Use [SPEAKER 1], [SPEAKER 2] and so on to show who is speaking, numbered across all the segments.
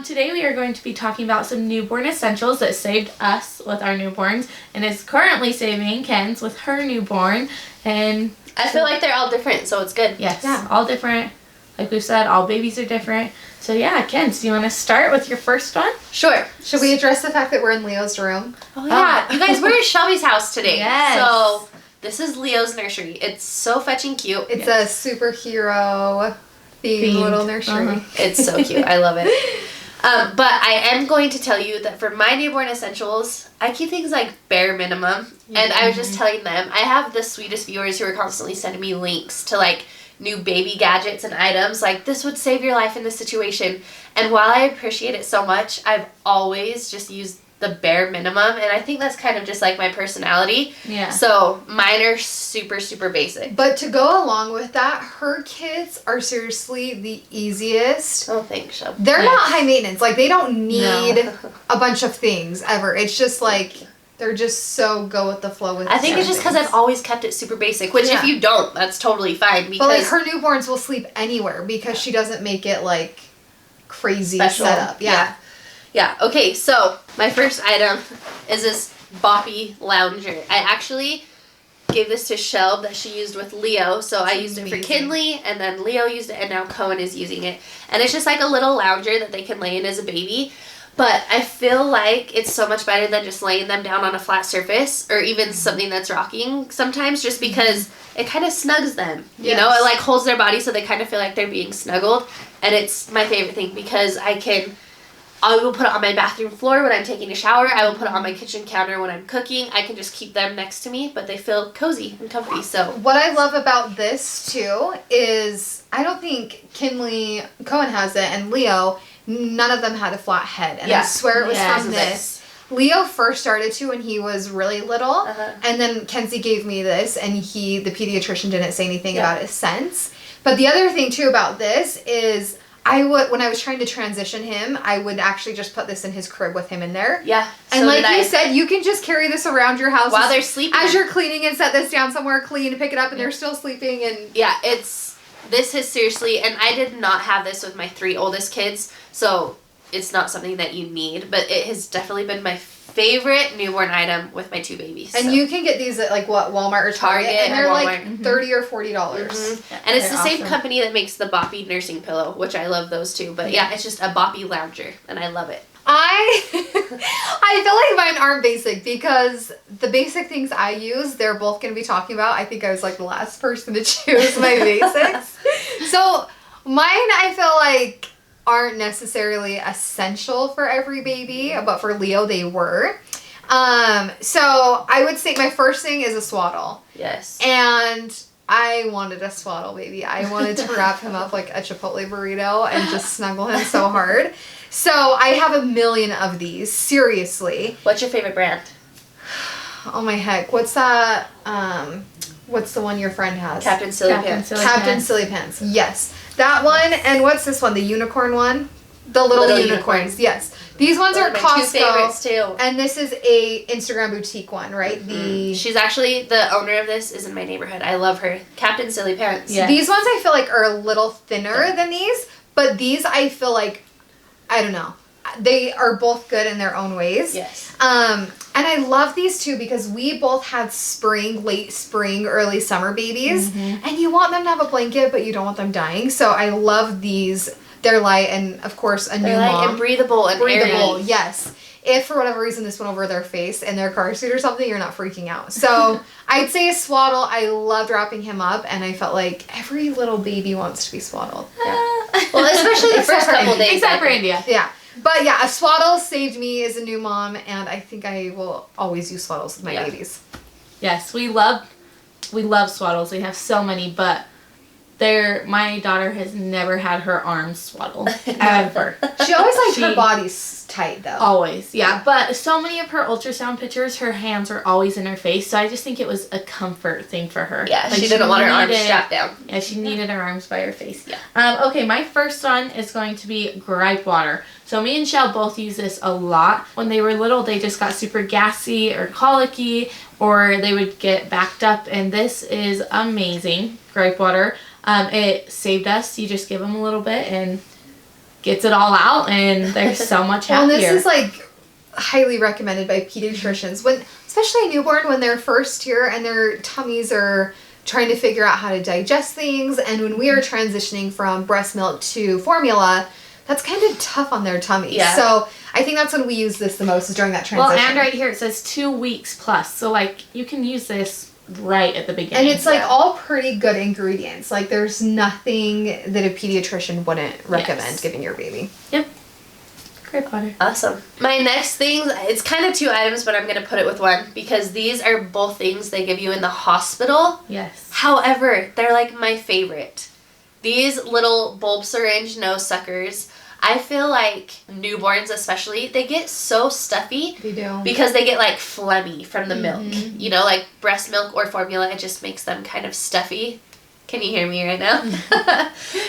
[SPEAKER 1] Today we are going to be talking about some newborn essentials that saved us with our newborns and is currently saving Ken's with her newborn. And
[SPEAKER 2] I feel like they're all different, so it's good.
[SPEAKER 1] Yes, all different. Like we've said, all babies are different. So yeah, Ken, do you want to start with your first one?
[SPEAKER 2] Sure.
[SPEAKER 3] Should we address the fact that we're in Leo's room?
[SPEAKER 2] Oh yeah, you guys, we're at Shelby's house today.
[SPEAKER 1] Yes.
[SPEAKER 2] So this is Leo's nursery. It's so fetching cute.
[SPEAKER 3] It's a superhero themed little nursery.
[SPEAKER 2] It's so cute. I love it. But I am going to tell you that for my newborn essentials, I keep things like bare minimum. And I was just telling them, I have the sweetest viewers who are constantly sending me links to like new baby gadgets and items. Like, this would save your life in this situation. And while I appreciate it so much, I've always just used the bare minimum. And I think that's kind of just like my personality.
[SPEAKER 1] Yeah.
[SPEAKER 2] So mine are super, super basic.
[SPEAKER 3] But to go along with that, her kids are seriously the easiest.
[SPEAKER 2] Oh, thanks, Shelby.
[SPEAKER 3] They're not high maintenance. Like, they don't need a bunch of things ever. It's just like, they're just so go with the flow with
[SPEAKER 2] I think it's just because I've always kept it super basic, which if you don't, that's totally fine. Because
[SPEAKER 3] but like, her newborns will sleep anywhere because she doesn't make it like crazy
[SPEAKER 2] special
[SPEAKER 3] setup.
[SPEAKER 2] Yeah, okay, so my first item is this boppy lounger. I actually gave this to Shelb that she used with Leo, so I used it for Kinley, and then Leo used it, and now Cohen is using it. And it's just like a little lounger that they can lay in as a baby, but I feel like it's so much better than just laying them down on a flat surface, or even something that's rocking sometimes, just because it kind of snugs them, you know? It like holds their body so they kind of feel like they're being snuggled, and it's my favorite thing because I will put it on my bathroom floor when I'm taking a shower. I will put it on my kitchen counter when I'm cooking. I can just keep them next to me, but they feel cozy and comfy. So
[SPEAKER 3] what I love about this too is I don't think Cohen has it, and Leo, none of them had a flat head. And I swear it was from this. Leo first started to when he was really little, and then Kenzie gave me this, and the pediatrician didn't say anything about it since. But the other thing too about this is when I was trying to transition him, I would actually just put this in his crib with him in there. Yeah. And so like you said, you can just carry this around your house
[SPEAKER 2] while they're sleeping.
[SPEAKER 3] As you're cleaning, and set this down somewhere clean, pick it up, and they're still sleeping. And
[SPEAKER 2] this is seriously, and I did not have this with my 3 oldest kids, so it's not something that you need, but it has definitely been my favorite newborn item with my 2 babies.
[SPEAKER 3] And you can get these at like Walmart or Target, and they're like $30 or $40.
[SPEAKER 2] And it's the same company that makes the boppy nursing pillow, which I love those too. But yeah, it's just a boppy lounger, and I love it.
[SPEAKER 3] I feel like mine aren't basic because the basic things I use, they're both going to be talking about. I think I was like the last person to choose my basics. So mine, I feel like aren't necessarily essential for every baby, but for Leo they were. So I would say my first thing is a swaddle. Yes. And I wanted a swaddle baby. I wanted to wrap him up like a Chipotle burrito and just snuggle him so hard. So I have a million of these, seriously.
[SPEAKER 2] What's your favorite brand?
[SPEAKER 3] Oh my heck, what's that, what's the one your friend has?
[SPEAKER 2] Captain Silly Pants.
[SPEAKER 3] Captain Silly Pants, yes. That one, and what's this one, the unicorn one? The little unicorns, yes. These ones are Costco.
[SPEAKER 2] 2 favorites too.
[SPEAKER 3] And this is a Instagram boutique one, right?
[SPEAKER 2] She's actually, the owner of this is in my neighborhood. I love her. Captain Silly Pants.
[SPEAKER 3] Yes. These ones I feel like are a little thinner than these, but these I feel like, I don't know. They are both good in their own ways. Yes. And I love these too because we both had late spring, early summer babies. And you want them to have a blanket, but you don't want them dying. So I love these. They're light, and of course a new mom.
[SPEAKER 2] Light and breathable and airy.
[SPEAKER 3] Yes. If for whatever reason this went over their face in their car seat or something, you're not freaking out. So I'd say a swaddle. I loved wrapping him up, and I felt like every little baby wants to be swaddled.
[SPEAKER 2] Well, especially the first couple days.
[SPEAKER 1] Except for India.
[SPEAKER 3] Yeah. But yeah, a swaddle saved me as a new mom, and I think I will always use swaddles with my babies.
[SPEAKER 1] Yes, we love swaddles. We have so many, but my daughter has never had her arms swaddled ever.
[SPEAKER 3] She always liked her body's tight though.
[SPEAKER 1] Always, yeah. But so many of her ultrasound pictures, her hands are always in her face, so I just think it was a comfort thing for her.
[SPEAKER 2] Yeah, like she didn't want her arms strapped down.
[SPEAKER 1] Yeah, she needed her arms by her face. Yeah. Okay, my first one is going to be Gripe Water. So me and Shell both use this a lot. When they were little, they just got super gassy or colicky, or they would get backed up, and this is amazing, Gripe Water. It saved us. You just give them a little bit and gets it all out, and they're so much happier.
[SPEAKER 3] Well, this is like highly recommended by pediatricians, when especially a newborn, when they're first here and their tummies are trying to figure out how to digest things, and when we are transitioning from breast milk to formula, that's kind of tough on their tummies.
[SPEAKER 2] Yeah.
[SPEAKER 3] So I think that's when we use this the most, is during that transition.
[SPEAKER 1] Well, and right here it says 2 weeks plus, so like you can use this right at the beginning.
[SPEAKER 3] And it's like all pretty good ingredients. Like there's nothing that a pediatrician wouldn't recommend giving your baby.
[SPEAKER 1] Yep. Gripe Water.
[SPEAKER 2] Awesome. My next thing, it's kind of 2 items, but I'm going to put it with one because these are both things they give you in the hospital.
[SPEAKER 1] Yes.
[SPEAKER 2] However, they're like my favorite. These little bulb syringe nose suckers, I feel like newborns especially, they get so stuffy.
[SPEAKER 3] They do.
[SPEAKER 2] Because they get like phlegmy from the milk. You know, like breast milk or formula, it just makes them kind of stuffy. Can you hear me right now?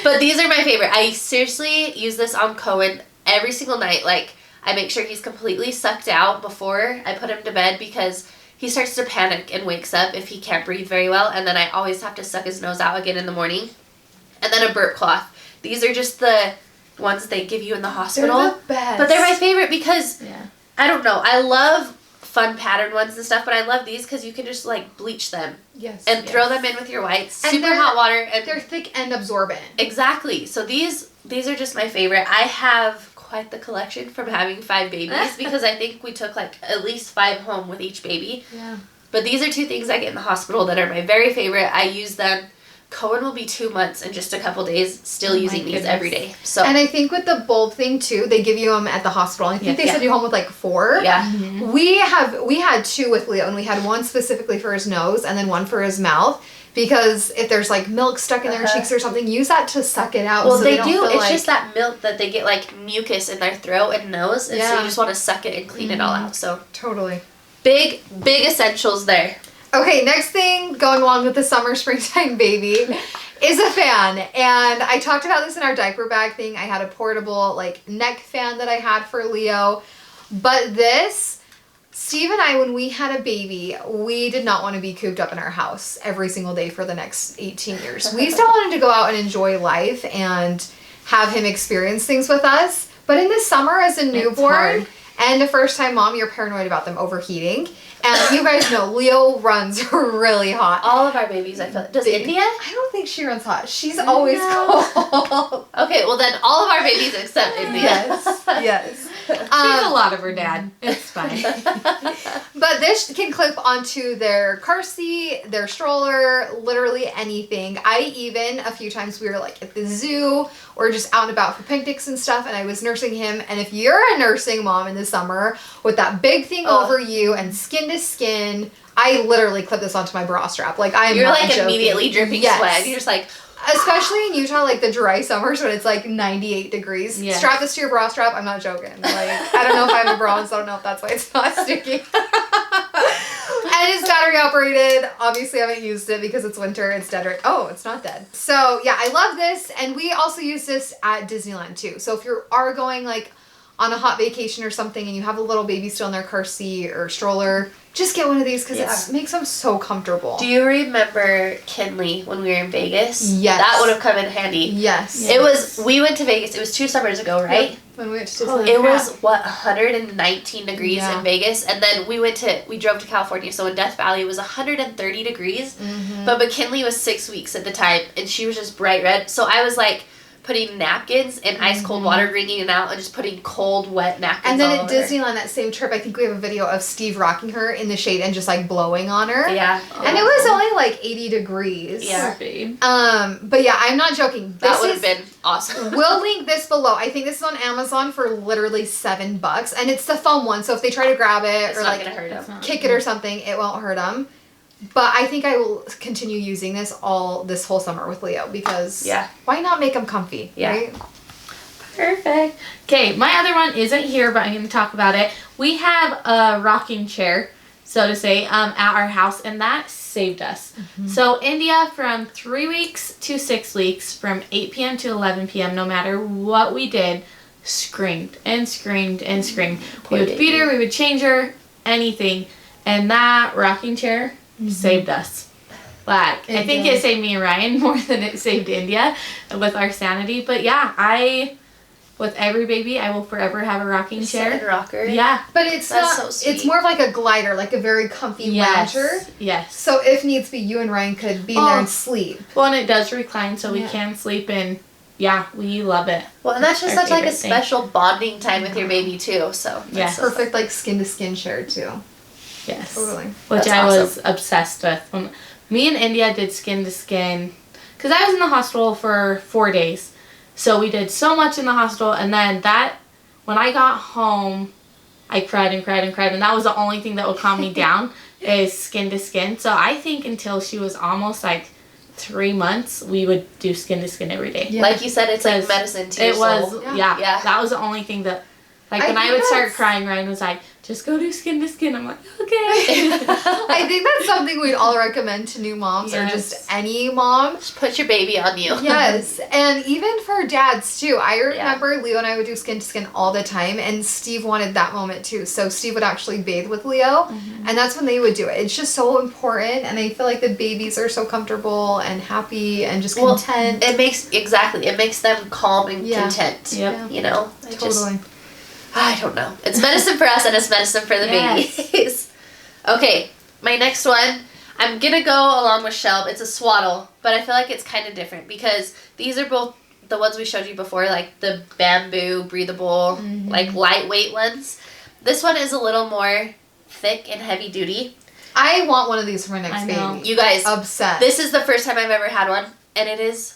[SPEAKER 2] But these are my favorite. I seriously use this on Cohen every single night. Like, I make sure he's completely sucked out before I put him to bed because he starts to panic and wakes up if he can't breathe very well. And then I always have to suck his nose out again in the morning. And then a burp cloth. These are just the ones they give you in the hospital.
[SPEAKER 3] They're the best.
[SPEAKER 2] But they're my favorite because,
[SPEAKER 1] Yeah.
[SPEAKER 2] I don't know, I love fun pattern ones and stuff, but I love these because you can just like bleach them
[SPEAKER 3] Yes.
[SPEAKER 2] and throw them in with your whites.
[SPEAKER 3] And
[SPEAKER 2] Super
[SPEAKER 3] they're-
[SPEAKER 2] hot water. And
[SPEAKER 3] They're thick and absorbent.
[SPEAKER 2] exactly. So these are just my favorite. I have quite the collection from having 5 babies because I think we took like at least 5 home with each baby.
[SPEAKER 3] Yeah.
[SPEAKER 2] But these are 2 things I get in the hospital that are my very favorite. I use them. Cohen will be 2 months in just a couple days still using these every day. So
[SPEAKER 3] And I think with the bulb thing too, they give you them at the hospital. I think they send you home with like 4.
[SPEAKER 2] yeah.
[SPEAKER 3] We had 2 with Leo, and we had one specifically for his nose and then one for his mouth. Because if there's like milk stuck in their cheeks or something, use that to suck it out.
[SPEAKER 2] Well,
[SPEAKER 3] so
[SPEAKER 2] they
[SPEAKER 3] don't
[SPEAKER 2] do.
[SPEAKER 3] feel
[SPEAKER 2] It's
[SPEAKER 3] like...
[SPEAKER 2] just that milk that they get like mucus in their throat and nose, and so
[SPEAKER 3] Yeah.
[SPEAKER 2] you just want to suck it and clean it all out. So
[SPEAKER 3] Totally.
[SPEAKER 2] big essentials there.
[SPEAKER 3] Okay, next thing going along with the summer springtime baby is a fan. And I talked about this in our diaper bag thing. I had a portable like neck fan that I had for Leo. But this, Steve and I, when we had a baby, we did not want to be cooped up in our house every single day for the next 18 years. We still wanted to go out and enjoy life and have him experience things with us. But in the summer as a newborn
[SPEAKER 1] hard.
[SPEAKER 3] and a first time mom, you're paranoid about them overheating. And you guys know, Leo runs really hot.
[SPEAKER 2] All of our babies, I feel like. Does India?
[SPEAKER 3] I don't think she runs hot. She's always cold.
[SPEAKER 2] Okay, well then all of our babies except India.
[SPEAKER 3] Yes.
[SPEAKER 1] She's a lot of her dad. It's fine.
[SPEAKER 3] But this can clip onto their car seat, their stroller, literally anything. I even, a few times we were like at the zoo or just out and about for picnics and stuff, and I was nursing him. And if you're a nursing mom in the summer with that big thing over you and skin to skin, I literally clip this onto my bra strap. Like I am
[SPEAKER 2] You're
[SPEAKER 3] not
[SPEAKER 2] like
[SPEAKER 3] joking.
[SPEAKER 2] immediately dripping
[SPEAKER 3] Yes.
[SPEAKER 2] sweat. You're just like,
[SPEAKER 3] Especially in Utah, like the dry summers when it's like 98 degrees.
[SPEAKER 1] Yes.
[SPEAKER 3] Strap this to your bra strap. I'm not joking. Like, I don't know if I have a bra, so I don't know if that's why it's not sticking. And it's battery operated. Obviously, I haven't used it because it's winter. It's dead right. Oh, it's not dead. So yeah, I love this. And we also use this at Disneyland too. So if you are going like on a hot vacation or something and you have a little baby still in their car seat or stroller, just get one of these because it makes them so comfortable.
[SPEAKER 2] do you remember Kinley when we were in Vegas?
[SPEAKER 3] Yes.
[SPEAKER 2] That would have come in handy.
[SPEAKER 3] Yes.
[SPEAKER 2] It was, we went to Vegas, it was 2 summers ago, right?
[SPEAKER 3] Yep. When we went to Disneyland.
[SPEAKER 2] It was, 119 degrees
[SPEAKER 3] Yeah.
[SPEAKER 2] in Vegas, and then we drove to California, so in Death Valley it was 130 degrees, but McKinley was 6 weeks at the time, and she was just bright red, so I was like putting napkins in ice cold water, wringing it out, and just putting cold, wet napkins
[SPEAKER 3] And then
[SPEAKER 2] all
[SPEAKER 3] at
[SPEAKER 2] over her.
[SPEAKER 3] Disneyland, that same trip, I think we have a video of Steve rocking her in the shade and just like blowing on her.
[SPEAKER 2] Yeah.
[SPEAKER 3] And it was only like 80 degrees.
[SPEAKER 2] Yeah.
[SPEAKER 1] Poor babe.
[SPEAKER 3] But yeah, I'm not joking.
[SPEAKER 2] That would have been awesome.
[SPEAKER 3] We'll link this below. I think this is on Amazon for literally $7, and it's the foam one. So if they try to grab it
[SPEAKER 2] It's
[SPEAKER 3] or
[SPEAKER 2] not
[SPEAKER 3] like
[SPEAKER 2] gonna hurt them.
[SPEAKER 3] kick it or something, it won't hurt them. But I think I will continue using this this whole summer with Leo because why not make him comfy?
[SPEAKER 2] Yeah.
[SPEAKER 3] Right?
[SPEAKER 1] Perfect. Okay, my other one isn't here, but I'm going to talk about it. We have a rocking chair, so to say, at our house, and that saved us. So India, from 3 weeks to 6 weeks, from 8 p.m. to 11 p.m., no matter what we did, screamed and screamed and screamed. We would feed her, we would change her, anything. And that rocking chair saved us. Like, I think it saved me and Ryan more than it saved India with our sanity. But yeah, with every baby, I will forever have a rocking chair.
[SPEAKER 2] Sit and rocker.
[SPEAKER 1] Yeah.
[SPEAKER 3] But it's
[SPEAKER 2] That's
[SPEAKER 3] not.
[SPEAKER 2] so sweet.
[SPEAKER 3] It's more of like a glider, like a very comfy lounger.
[SPEAKER 1] Yes.
[SPEAKER 3] So if needs be, you and Ryan could be in there and sleep.
[SPEAKER 1] Well, and it does recline, so we
[SPEAKER 3] Yeah.
[SPEAKER 1] can sleep in. Yeah, we love it.
[SPEAKER 2] Well, and that's just
[SPEAKER 1] Our
[SPEAKER 2] such like a
[SPEAKER 1] favorite thing.
[SPEAKER 2] special bonding time with your baby too. So
[SPEAKER 1] Yeah.
[SPEAKER 2] that's so
[SPEAKER 3] Perfect, like skin to skin chair too.
[SPEAKER 1] Yes.
[SPEAKER 3] Totally.
[SPEAKER 1] Which
[SPEAKER 2] That's
[SPEAKER 1] I
[SPEAKER 2] awesome.
[SPEAKER 1] was obsessed with. When me and India did skin to skin, because I was in the hospital for 4 days. So we did so much in the hospital, and then when I got home, I cried and cried and cried, and that was the only thing that would calm me down is skin to skin. So I think until she was almost like 3 months, we would do skin to skin every day.
[SPEAKER 3] Yeah.
[SPEAKER 2] Like you said, it's like
[SPEAKER 1] Because
[SPEAKER 2] medicine to your
[SPEAKER 1] It was,
[SPEAKER 2] soul.
[SPEAKER 1] yeah,
[SPEAKER 2] Yeah.
[SPEAKER 1] that was the only thing that, like,
[SPEAKER 3] I
[SPEAKER 1] when I
[SPEAKER 3] think
[SPEAKER 1] would start
[SPEAKER 3] that's-
[SPEAKER 1] crying, Ryan was like, just go do skin to skin. I'm like, okay.
[SPEAKER 3] I think that's something we'd all recommend to new moms or
[SPEAKER 1] Yes.
[SPEAKER 3] just any mom.
[SPEAKER 2] Put your baby on you.
[SPEAKER 3] Yes, and even for dads too. I remember Leo and I would do skin to skin all the time, and Steve wanted that moment too. So Steve would actually bathe with Leo, and that's when they would do it. It's just so important, and I feel like the babies are so comfortable and happy and just
[SPEAKER 2] Well,
[SPEAKER 3] content.
[SPEAKER 2] It makes them calm and
[SPEAKER 3] Yeah.
[SPEAKER 2] content.
[SPEAKER 1] Yep.
[SPEAKER 2] You know, it just
[SPEAKER 3] Totally.
[SPEAKER 2] I don't know. It's medicine for us and it's medicine for the
[SPEAKER 1] Yes.
[SPEAKER 2] babies. Okay, my next one. I'm gonna go along with Shelb. It's a swaddle, but I feel like it's kind of different because these are both the ones we showed you before, like the bamboo, breathable, like lightweight ones. This one is a little more thick and heavy duty.
[SPEAKER 3] I want one of these for my next
[SPEAKER 1] I know.
[SPEAKER 3] baby.
[SPEAKER 2] You guys,
[SPEAKER 3] Obsessed.
[SPEAKER 2] this is the first time I've ever had one, and it is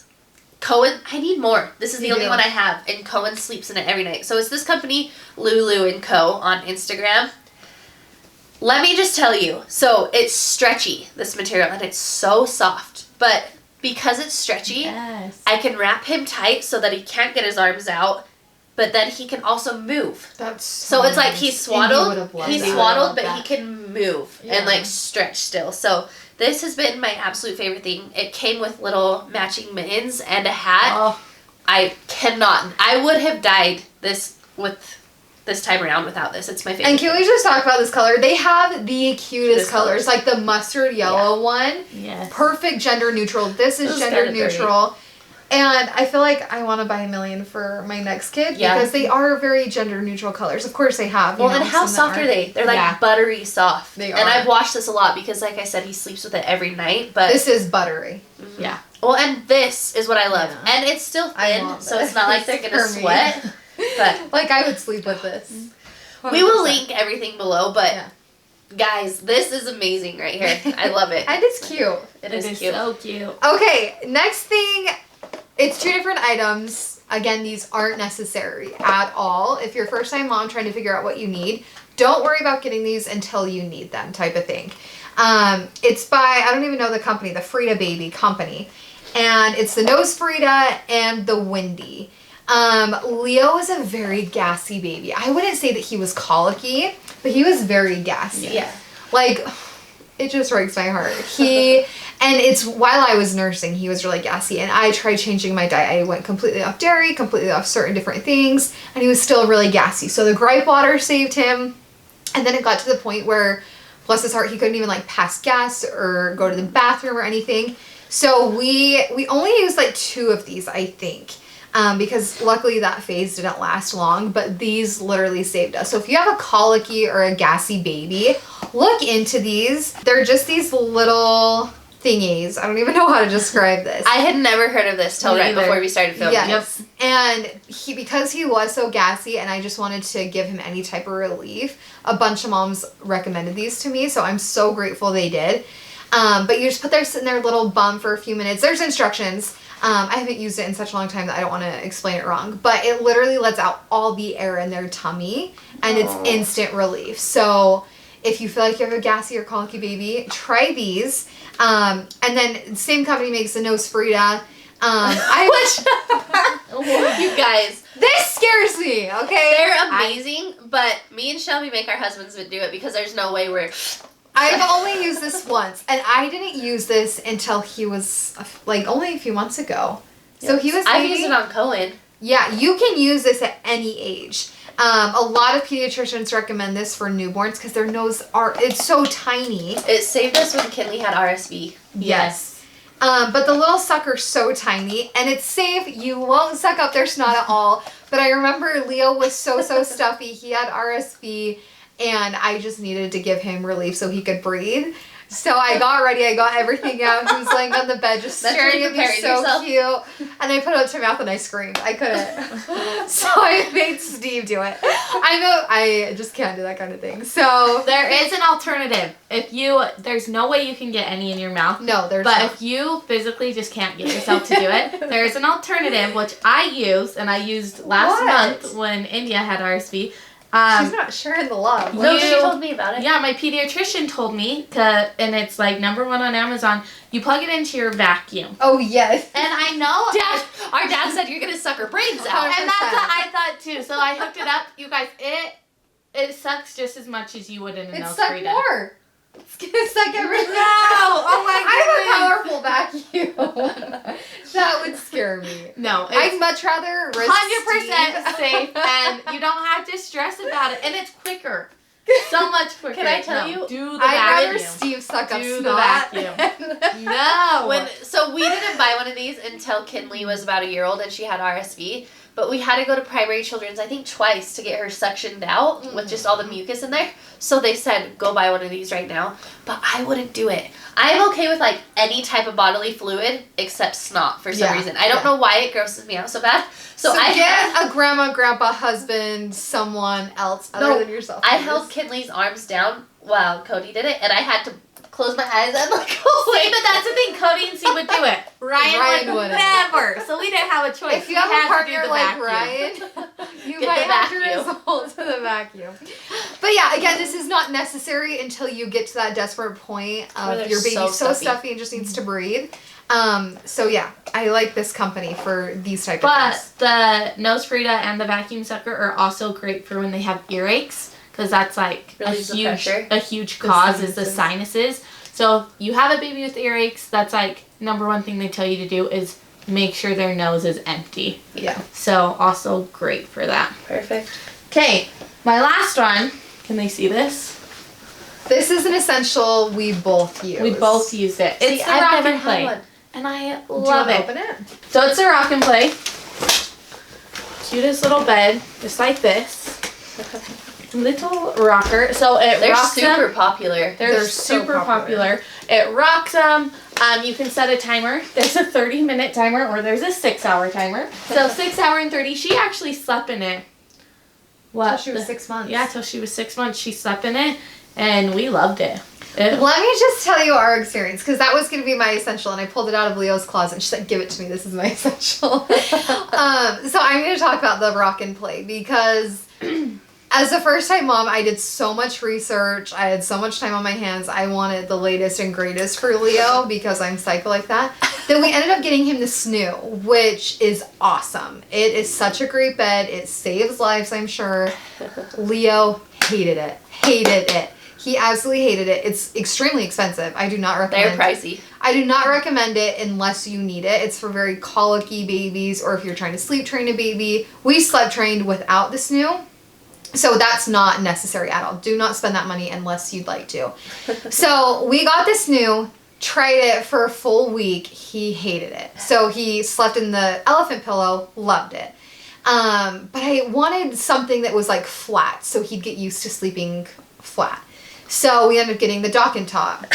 [SPEAKER 2] Cohen. I need more. This is the
[SPEAKER 3] You
[SPEAKER 2] only
[SPEAKER 3] do.
[SPEAKER 2] one I have, and Cohen sleeps in it every night. So it's this company, Lulu & Co. on Instagram. Let me just tell you, so it's stretchy, this material, and it's so soft. But because it's stretchy,
[SPEAKER 1] Yes.
[SPEAKER 2] I can wrap him tight so that he can't get his arms out, but then he can also move.
[SPEAKER 3] That's
[SPEAKER 2] So it's like he's
[SPEAKER 3] nice.
[SPEAKER 2] swaddled,
[SPEAKER 3] And he would've loved
[SPEAKER 2] he's
[SPEAKER 3] that.
[SPEAKER 2] swaddled, but
[SPEAKER 3] That.
[SPEAKER 2] he can move
[SPEAKER 3] Yeah.
[SPEAKER 2] and like stretch still. So this has been my absolute favorite thing. It came with little matching mittens and a hat.
[SPEAKER 1] Oh,
[SPEAKER 2] I would have died this time around without this. It's my favorite.
[SPEAKER 3] And can we just talk about this color? They have the cutest
[SPEAKER 2] Cutest
[SPEAKER 3] colors,
[SPEAKER 2] colors.
[SPEAKER 3] like the mustard yellow one.
[SPEAKER 1] yes.
[SPEAKER 3] Perfect gender neutral. This is
[SPEAKER 2] This is
[SPEAKER 3] gender
[SPEAKER 2] kinda pretty.
[SPEAKER 3] neutral. And I feel like I want to buy a million for my next kid
[SPEAKER 2] Yeah.
[SPEAKER 3] because they are very gender neutral colors. Of course they have.
[SPEAKER 2] Well, and how soft are they? They're like
[SPEAKER 1] Yeah.
[SPEAKER 2] buttery soft.
[SPEAKER 3] They
[SPEAKER 2] And
[SPEAKER 3] are.
[SPEAKER 2] I've watched this a lot because, like I said, he sleeps with it every night. But
[SPEAKER 3] This is buttery.
[SPEAKER 1] Yeah.
[SPEAKER 2] well, and this is what I love,
[SPEAKER 3] Yeah.
[SPEAKER 2] and it's still
[SPEAKER 3] I
[SPEAKER 2] thin,
[SPEAKER 3] want
[SPEAKER 2] so it's not like they're
[SPEAKER 3] this
[SPEAKER 2] gonna
[SPEAKER 3] for me.
[SPEAKER 2] sweat. But
[SPEAKER 3] Like I would sleep with this.
[SPEAKER 2] we will
[SPEAKER 3] 100%.
[SPEAKER 2] link everything below. But
[SPEAKER 3] Yeah.
[SPEAKER 2] guys, this is amazing right here. I love it.
[SPEAKER 3] And it's cute.
[SPEAKER 2] It
[SPEAKER 1] It
[SPEAKER 2] is
[SPEAKER 1] is
[SPEAKER 2] cute.
[SPEAKER 1] so cute.
[SPEAKER 3] Okay, next thing, it's 2 different items. Again, these aren't necessary at all. If you're a first time mom trying to figure out what you need, don't worry about getting these until you need them type of thing. It's by, I don't even know the company, the Frida Baby Company. And it's the Nose Frida and the Windy. Leo is a very gassy baby. I wouldn't say that he was colicky, but he was very gassy.
[SPEAKER 2] Yeah.
[SPEAKER 3] Like, it just breaks my heart. And it's while I was nursing, he was really gassy, and I tried changing my diet. I went completely off dairy, completely off certain different things, and he was still really gassy. So the Gripe Water saved him, and then it got to the point where, bless his heart, he couldn't even like pass gas or go to the bathroom or anything. So we only used like 2 of these, I think. Because luckily that phase didn't last long, but these literally saved us. So if you have a colicky or a gassy baby, look into these. They're just these little thingies. I don't even know how to describe this.
[SPEAKER 2] I had never heard of this till
[SPEAKER 1] Me
[SPEAKER 2] right
[SPEAKER 1] either.
[SPEAKER 2] before we started filming.
[SPEAKER 3] Yes. And because he was so gassy and I just wanted to give him any type of relief, a bunch of moms recommended these to me, so I'm so grateful they did. But you just put theirs in their little bum for a few minutes. There's instructions. I haven't used it in such a long time that I don't want to explain it wrong, but it literally lets out all the air in their tummy and it's instant relief. So if you feel like you have a gassy or colicky baby, try these. And then same company makes the Nose Frida.
[SPEAKER 2] You guys,
[SPEAKER 3] This scares me, okay?
[SPEAKER 2] they're amazing, but me and Shelby make our husbands do it because there's no way we're...
[SPEAKER 3] I've only used this once, and I didn't use this until he was like only a few months ago. So he was
[SPEAKER 2] I've
[SPEAKER 3] maybe,
[SPEAKER 2] used it on Cohen.
[SPEAKER 3] Yeah, you can use this at any age. A lot of pediatricians recommend this for newborns because their nose it's so tiny.
[SPEAKER 2] It saved us when Kinley had RSV.
[SPEAKER 1] Yes.
[SPEAKER 3] But the little sucker's so tiny, and it's safe. You won't suck up their snot at all. But I remember Leo was so stuffy. He had RSV, and I just needed to give him relief so he could breathe. So I got ready. I got everything out. He was laying on the bed just staring at me, so cute. And I put it up to my mouth and I screamed. I couldn't. So I made Steve do it. I just can't do that kind of thing. So
[SPEAKER 1] there is an alternative. There's no way you can get any in your mouth.
[SPEAKER 3] No, there's
[SPEAKER 1] But
[SPEAKER 3] not.
[SPEAKER 1] if you physically just can't get yourself to do it, there is an alternative, which I used, and I used last month when India had RSV.
[SPEAKER 3] She's not sharing the love.
[SPEAKER 2] No, she told me about it.
[SPEAKER 1] Yeah, my pediatrician told me and it's like #1 on Amazon. You plug it into your vacuum.
[SPEAKER 3] Oh, yes.
[SPEAKER 1] And I know
[SPEAKER 2] Our dad said you're gonna suck her brains out.
[SPEAKER 1] and that's what I thought too. So I hooked it up. You guys, it sucks just as much as you would in a nose
[SPEAKER 3] suck
[SPEAKER 1] spray.
[SPEAKER 3] more. It's gonna suck everything.
[SPEAKER 1] No! Oh my
[SPEAKER 3] I have a powerful vacuum. That would scare me.
[SPEAKER 1] No,
[SPEAKER 3] I'd much rather risk
[SPEAKER 1] 100% safe, and you don't have to stress about it, and it's quicker. So much quicker.
[SPEAKER 2] Can I tell you?
[SPEAKER 1] Do the
[SPEAKER 3] I'd rather
[SPEAKER 1] vacuum.
[SPEAKER 3] Steve suck up
[SPEAKER 1] Do the
[SPEAKER 3] snot.
[SPEAKER 1] vacuum. No.
[SPEAKER 2] So we didn't buy one of these until Kinley was about a year old and she had RSV. But we had to go to primary children's, I think twice, to get her suctioned out with just all the mucus in there. So they said, go buy one of these right now. But I wouldn't do it. I'm okay with like any type of bodily fluid except snot for some reason. I don't know why it grosses me out so bad. So I
[SPEAKER 3] get a grandma, grandpa, husband, someone else other than yourself.
[SPEAKER 2] I held Kinley's arms down while Cody did it, and I had to close my eyes and like go away.
[SPEAKER 1] See, but that's the thing. Cody and C would do it. Ryan would
[SPEAKER 3] wouldn't.
[SPEAKER 1] never. So we didn't have a choice.
[SPEAKER 3] If you have a partner like
[SPEAKER 1] vacuum.
[SPEAKER 3] Ryan, you
[SPEAKER 2] Get
[SPEAKER 3] might
[SPEAKER 2] the
[SPEAKER 3] have to
[SPEAKER 2] vacuum.
[SPEAKER 3] resort to the vacuum. But yeah, again, this is not necessary until you get to that desperate point
[SPEAKER 2] Where
[SPEAKER 3] of
[SPEAKER 2] they're
[SPEAKER 3] your baby's
[SPEAKER 2] so
[SPEAKER 3] so stuffy and just needs to breathe. So yeah, I like this company for these type of
[SPEAKER 1] But
[SPEAKER 3] things.
[SPEAKER 1] the nose Frida and the vacuum sucker are also great for when they have earaches, because that's like
[SPEAKER 2] Relieves the pressure.
[SPEAKER 1] a huge cause is the
[SPEAKER 3] sinuses.
[SPEAKER 1] sinuses. So if you have a baby with earaches, that's like #1 thing they tell you to do is make sure their nose is empty.
[SPEAKER 3] Yeah.
[SPEAKER 1] So also great for that.
[SPEAKER 2] Perfect.
[SPEAKER 1] Okay, my last one. Can they see this?
[SPEAKER 3] This is an essential we both use.
[SPEAKER 1] We both use it. It's the
[SPEAKER 2] I've
[SPEAKER 1] Rock
[SPEAKER 2] never
[SPEAKER 1] and
[SPEAKER 2] had
[SPEAKER 1] Play.
[SPEAKER 2] one.
[SPEAKER 1] And I
[SPEAKER 3] Do you
[SPEAKER 1] love
[SPEAKER 3] wanna
[SPEAKER 1] it.
[SPEAKER 3] open it?
[SPEAKER 1] So it's a Rock and Play. Cutest little bed, just like this. Little rocker. So it
[SPEAKER 2] They're
[SPEAKER 1] rocks
[SPEAKER 2] super
[SPEAKER 1] them.
[SPEAKER 2] popular.
[SPEAKER 1] They're
[SPEAKER 3] so
[SPEAKER 1] super
[SPEAKER 3] popular.
[SPEAKER 1] popular. It rocks them. You can set a timer. There's a 30-minute timer or there's a 6-hour timer. So 6 hour and 30. She actually slept in it.
[SPEAKER 3] Till she was 6 months.
[SPEAKER 1] Yeah, till she was 6 months. She slept in it, and we loved it.
[SPEAKER 3] Let me just tell you our experience, because that was going to be my essential, and I pulled it out of Leo's closet, and she said, give it to me, this is my essential. So I'm going to talk about the Rock and Play, because as a first-time mom, I did so much research, I had so much time on my hands, I wanted the latest and greatest for Leo, because I'm psycho like that, that we ended up getting him the Snoo, which is awesome. It is such a great bed, it saves lives, I'm sure. Leo hated it. He absolutely hated it. It's extremely expensive. I do not recommend
[SPEAKER 2] They're pricey.
[SPEAKER 3] I do not recommend it unless you need it. It's for very colicky babies or if you're trying to sleep train a baby. We slept trained without the Snoo. So that's not necessary at all. Do not spend that money unless you'd like to. So we got the Snoo, tried it for a full week. He hated it. So he slept in the elephant pillow, loved it. But I wanted something that was like flat so he'd get used to sleeping flat. So we ended up getting the dock and top.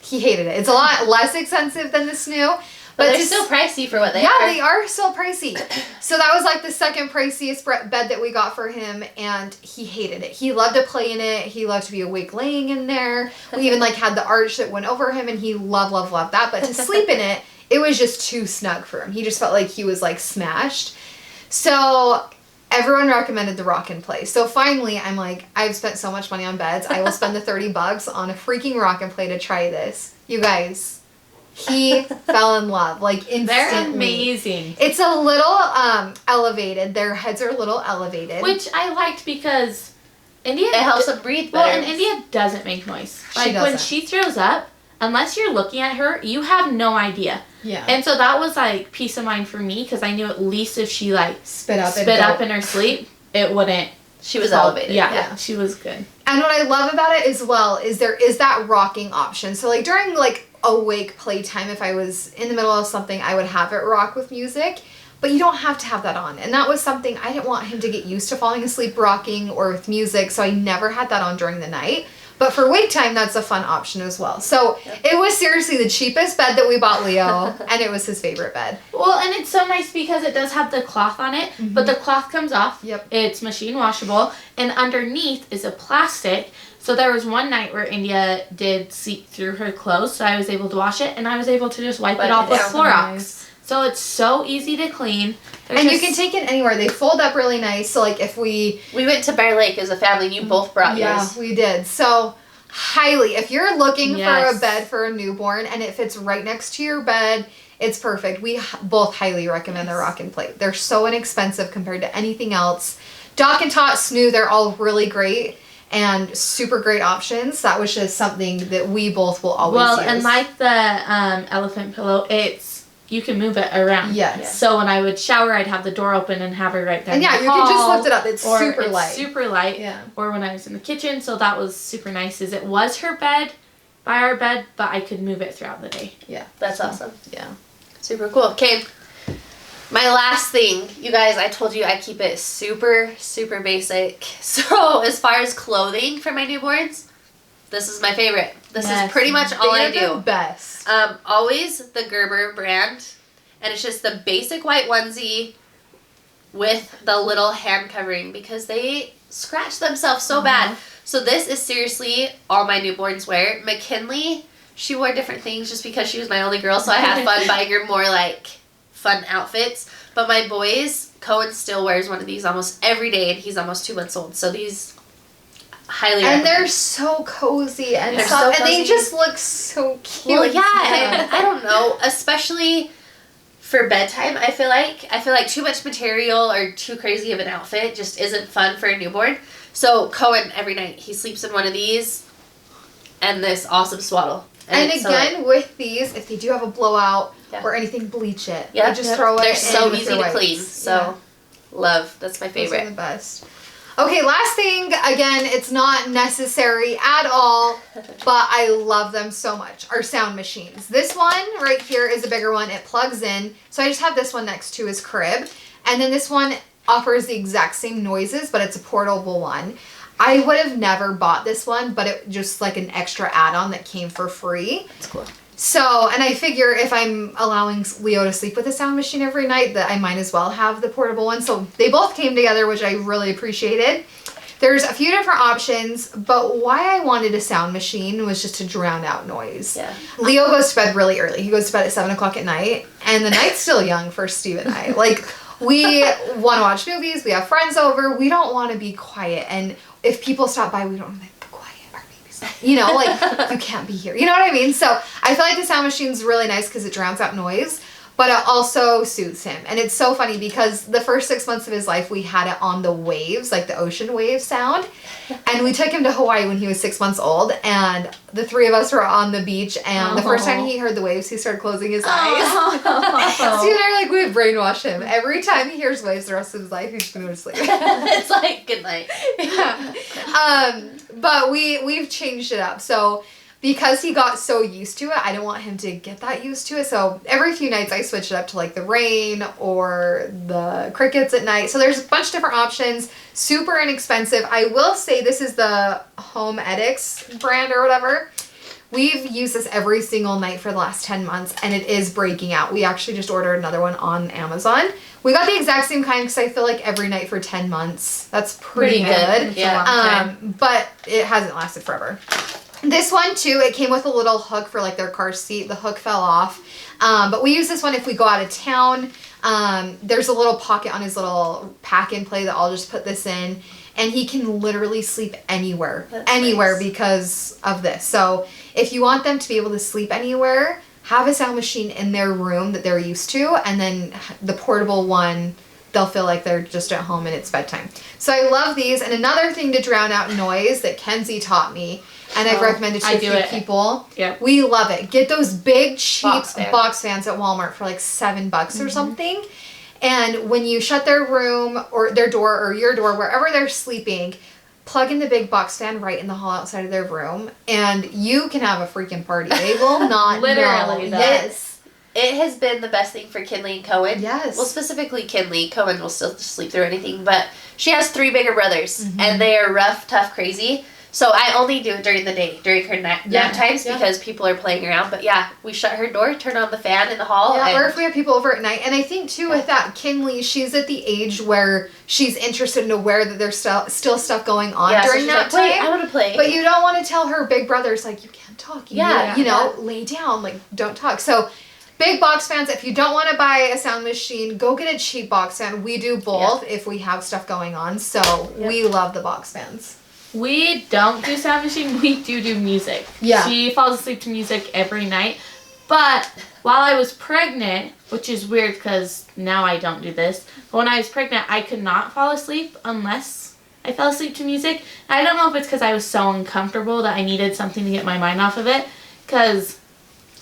[SPEAKER 3] He hated it. It's a lot less expensive than the Snoo.
[SPEAKER 2] But they're still pricey for what they are.
[SPEAKER 3] Yeah, they are still pricey. So that was like the second priciest bed that we got for him, and he hated it. He loved to play in it. He loved to be awake laying in there. We even like had the arch that went over him, and he loved that. But to sleep in it, it was just too snug for him. He just felt like he was like smashed. So everyone recommended the Rock and Play. So finally, I'm like, I've spent so much money on beds. I will spend the $30 on a freaking Rock and Play to try this. You guys, he fell in love, like instantly.
[SPEAKER 1] They're amazing.
[SPEAKER 3] It's a little elevated. Their heads are a little elevated.
[SPEAKER 1] Which I liked because India...
[SPEAKER 2] It helps them breathe
[SPEAKER 1] Well,
[SPEAKER 2] better.
[SPEAKER 1] and India doesn't make noise.
[SPEAKER 3] She
[SPEAKER 1] Like, when
[SPEAKER 3] doesn't.
[SPEAKER 1] she throws up, unless you're looking at her, you have no idea.
[SPEAKER 3] Yeah.
[SPEAKER 1] And so that was, like, peace of mind for me, because I knew at least if she, like,
[SPEAKER 3] spit up
[SPEAKER 1] in her sleep, it wouldn't...
[SPEAKER 2] She was elevated.
[SPEAKER 1] Yeah, she was good.
[SPEAKER 3] And what I love about it as well is there is that rocking option. So like during like awake playtime, if I was in the middle of something, I would have it rock with music. but you don't have to have that on. And that was something I didn't want him to get used to falling asleep rocking or with music, so I never had that on during the night. But for wake time, that's a fun option as well. So it was seriously the cheapest bed that we bought Leo, and it was his favorite bed.
[SPEAKER 1] Well, and it's so nice because it does have the cloth on it, but the cloth comes off.
[SPEAKER 3] Yep.
[SPEAKER 1] It's machine washable, and underneath is a plastic. So there was one night where India did seep through her clothes, so I was able to wash it, and I was able to just wipe it off with Clorox. So it's so easy to clean.
[SPEAKER 3] And you can take it anywhere. They fold up really nice. So like if we
[SPEAKER 2] went to Bear Lake as a family and you both brought yours.
[SPEAKER 3] Yeah, we did. So highly, if you're looking for a bed for a newborn and it fits right next to your bed, it's perfect. We both highly recommend the Rock and Plate. They're so inexpensive compared to anything else. Dock and Tot, Snoo, they're all really great and super great options. That was just something that we both will always use.
[SPEAKER 1] And like the elephant pillow, you can move it around.
[SPEAKER 3] Yes.
[SPEAKER 1] So when I would shower, I'd have the door open and have her right there.
[SPEAKER 3] And yeah, you can just lift it up. It's super light.
[SPEAKER 1] Super light.
[SPEAKER 3] Yeah.
[SPEAKER 1] Or when I was in the kitchen, so that was super nice. It was her bed, by our bed, but I could move it throughout the day.
[SPEAKER 3] Yeah.
[SPEAKER 2] That's awesome.
[SPEAKER 3] Yeah.
[SPEAKER 2] Super cool. Okay. My last thing, you guys, I told you I keep it super, super basic. So as far as clothing for my newborns, this is my favorite. This is pretty much all I do.
[SPEAKER 3] The best.
[SPEAKER 2] Always the Gerber brand, and it's just the basic white onesie with the little hand covering because they scratch themselves so bad. So this is seriously all my newborns wear. McKinley, she wore different things just because she was my only girl, so I had fun buying her more like fun outfits. But my boys, Cohen still wears one of these almost every day, and he's almost 2 months old. So these highly recommend.
[SPEAKER 3] And they're so cozy and
[SPEAKER 2] they're
[SPEAKER 3] soft,
[SPEAKER 2] so
[SPEAKER 3] and they
[SPEAKER 2] cozy.
[SPEAKER 3] just look so cute.
[SPEAKER 2] Well, yeah, and I don't know, especially for bedtime, I feel like too much material or too crazy of an outfit just isn't fun for a newborn. So Cohen, every night, he sleeps in one of these and this awesome swaddle.
[SPEAKER 3] And again, with these, if they do have a blowout or anything, bleach it.
[SPEAKER 2] Yeah,
[SPEAKER 3] just throw it.
[SPEAKER 2] They're so
[SPEAKER 3] with
[SPEAKER 2] easy
[SPEAKER 3] your
[SPEAKER 2] to clean.
[SPEAKER 3] wipes.
[SPEAKER 2] So love. That's my favorite.
[SPEAKER 3] Those are the best. Okay, last thing, again, it's not necessary at all, but I love them so much. Our sound machines. This one right here is a bigger one. It plugs in. So I just have this one next to his crib. And then this one offers the exact same noises, but it's a portable one. I would have never bought this one, but it just like an extra add-on that came for free.
[SPEAKER 2] That's cool.
[SPEAKER 3] So, and I figure if I'm allowing Leo to sleep with a sound machine every night, that I might as well have the portable one. So they both came together, which I really appreciated. There's a few different options, but why I wanted a sound machine was just to drown out noise.
[SPEAKER 2] Yeah.
[SPEAKER 3] Leo goes to bed really early. He goes to bed at 7 o'clock at night, and the night's still young for Steve and I. Like, we want to watch movies, we have friends over, we don't want to be quiet, and if people stop by, we don't want to be quiet, our baby's, you know, like, you can't be here. You know what I mean? So I feel like the sound machine's really nice because it drowns out noise, but it also soothes him. And it's so funny because the first 6 months of his life, we had it on the waves, like the ocean wave sound. And we took him to Hawaii when he was 6 months old, and the three of us were on the beach, and the first time he heard the waves, he started closing his eyes. Steve and I are like, we would brainwash him. Every time he hears waves the rest of his life, he's just going to go to sleep.
[SPEAKER 2] It's like, good night.
[SPEAKER 3] Yeah. But we've changed it up. So because he got so used to it, I didn't want him to get that used to it. So every few nights I switch it up to like the rain or the crickets at night. So there's a bunch of different options. Super inexpensive. I will say this is the Home Edix brand or whatever. We've used this every single night for the last 10 months, and it is breaking out. We actually just ordered another one on Amazon. We got the exact same kind because I feel like every night for 10 months, that's pretty good.
[SPEAKER 2] Yeah.
[SPEAKER 3] But it hasn't lasted forever. This one too, it came with a little hook for like their car seat. The hook fell off. But we use this one if we go out of town. There's a little pocket on his little pack and play that I'll just put this in. And he can literally sleep anywhere.
[SPEAKER 2] That's
[SPEAKER 3] anywhere
[SPEAKER 2] nice.
[SPEAKER 3] Because of this. So if you want them to be able to sleep anywhere, have a sound machine in their room that they're used to. And then the portable one, they'll feel like they're just at home and it's bedtime. So I love these. And another thing to drown out noise that Kenzie taught me, and I've recommended to a few people.
[SPEAKER 1] Yep.
[SPEAKER 3] We love it. Get those big, cheap
[SPEAKER 2] Box
[SPEAKER 3] fans at Walmart for like $7 or something. And when you shut their room or their door or your door, wherever they're sleeping, plug in the big box fan right in the hall outside of their room, and you can have a freaking party. They will not
[SPEAKER 1] Literally,
[SPEAKER 3] know.
[SPEAKER 1] though.
[SPEAKER 3] Yes.
[SPEAKER 2] it has been the best thing for Kinley and Cohen.
[SPEAKER 3] Yes.
[SPEAKER 2] Well, specifically Kinley. Cohen will still sleep through anything, but she has 3 bigger brothers, and they are rough, tough, crazy. So I only do it during the day, during her nap times, because people are playing around. But yeah, we shut her door, turn on the fan in the hall.
[SPEAKER 3] Yeah, or if we have people over at night. And I think, too, with that, Kinley, she's at the age where she's interested and aware that there's still stuff going on during that time.
[SPEAKER 2] Wait, I want to play.
[SPEAKER 3] But you don't want to tell her big brother's like, you can't talk. You lay down, like, don't talk. So big box fans, if you don't want to buy a sound machine, go get a cheap box fan. We do both if we have stuff going on. So we love the box fans.
[SPEAKER 1] We don't do sound machine. We do music.
[SPEAKER 3] Yeah.
[SPEAKER 1] She falls asleep to music every night. But while I was pregnant, which is weird because now I don't do this, but when I was pregnant, I could not fall asleep unless I fell asleep to music. I don't know if it's because I was so uncomfortable that I needed something to get my mind off of it, because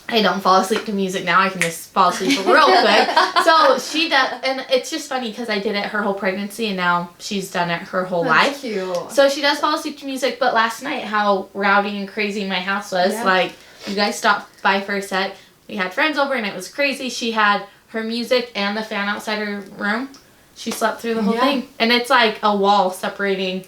[SPEAKER 1] I don't fall asleep to music now. I can just fall asleep real quick. So she does, and it's just funny because I did it her whole pregnancy, and now she's done it her whole life.
[SPEAKER 3] Cute.
[SPEAKER 1] So she does fall asleep to music, but last night, how rowdy and crazy my house was. Like, you guys stopped by for a sec. We had friends over, and it was crazy. She had her music and the fan outside her room. She slept through the whole thing. And it's like a wall separating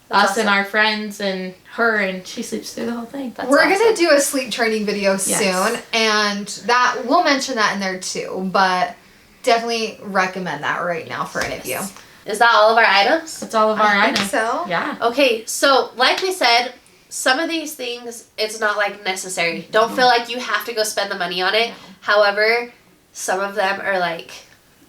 [SPEAKER 1] us and our friends and her, and she sleeps through the whole thing.
[SPEAKER 3] We're going to do a sleep training video soon, and that we'll mention that in there too, but definitely recommend that right now for any of you.
[SPEAKER 2] Is that all of our items?
[SPEAKER 1] That's all of our
[SPEAKER 3] I
[SPEAKER 1] items.
[SPEAKER 3] think so.
[SPEAKER 1] Yeah.
[SPEAKER 2] Okay, so like we said, some of these things, it's not like necessary. Don't feel like you have to go spend the money on it. However, some of them are like,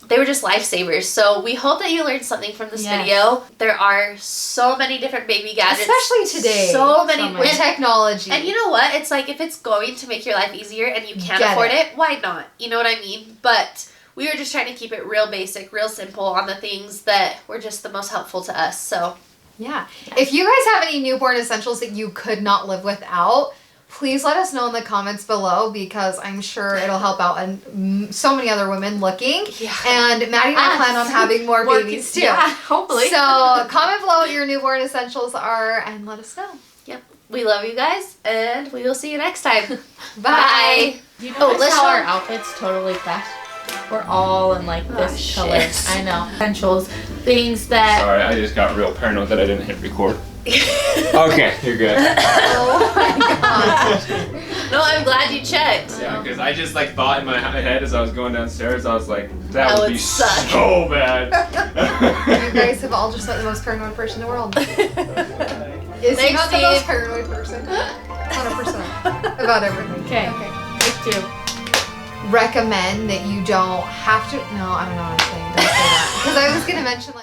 [SPEAKER 2] they were just lifesavers. So we hope that you learned something from this video. There are so many different baby gadgets.
[SPEAKER 3] Especially today.
[SPEAKER 2] So many.
[SPEAKER 3] With technology.
[SPEAKER 2] And you know what? It's like, if it's going to make your life easier and you can't afford it, why not? You know what I mean? But we were just trying to keep it real basic, real simple on the things that were just the most helpful to us. So
[SPEAKER 3] yeah. If you guys have any newborn essentials that you could not live without, please let us know in the comments below, because I'm sure it'll help out and so many other women looking. Yeah. And Maddie and I plan on having more babies too.
[SPEAKER 1] Yeah, hopefully.
[SPEAKER 3] So comment below what your newborn essentials are and let us know.
[SPEAKER 2] Yep. We love you guys, and we will see you next time.
[SPEAKER 3] Bye.
[SPEAKER 1] You know, let's how our outfits totally clash. We're all in like this color. I know. Essentials, things that.
[SPEAKER 4] Sorry, I just got real paranoid that I didn't hit record. Okay, you're good.
[SPEAKER 3] Oh my gosh.
[SPEAKER 2] No, I'm glad you checked.
[SPEAKER 4] Yeah, because I just like thought in my head as I was going downstairs, I was like, that would be
[SPEAKER 2] suck.
[SPEAKER 4] so bad.
[SPEAKER 3] You guys have all just met the most paranoid person in the world. Is he not the most paranoid person? 100%. About everything.
[SPEAKER 1] Okay. Take 2.
[SPEAKER 3] Recommend that you don't have to. No, I don't know what I'm saying. Don't say that. Because I was going to mention like.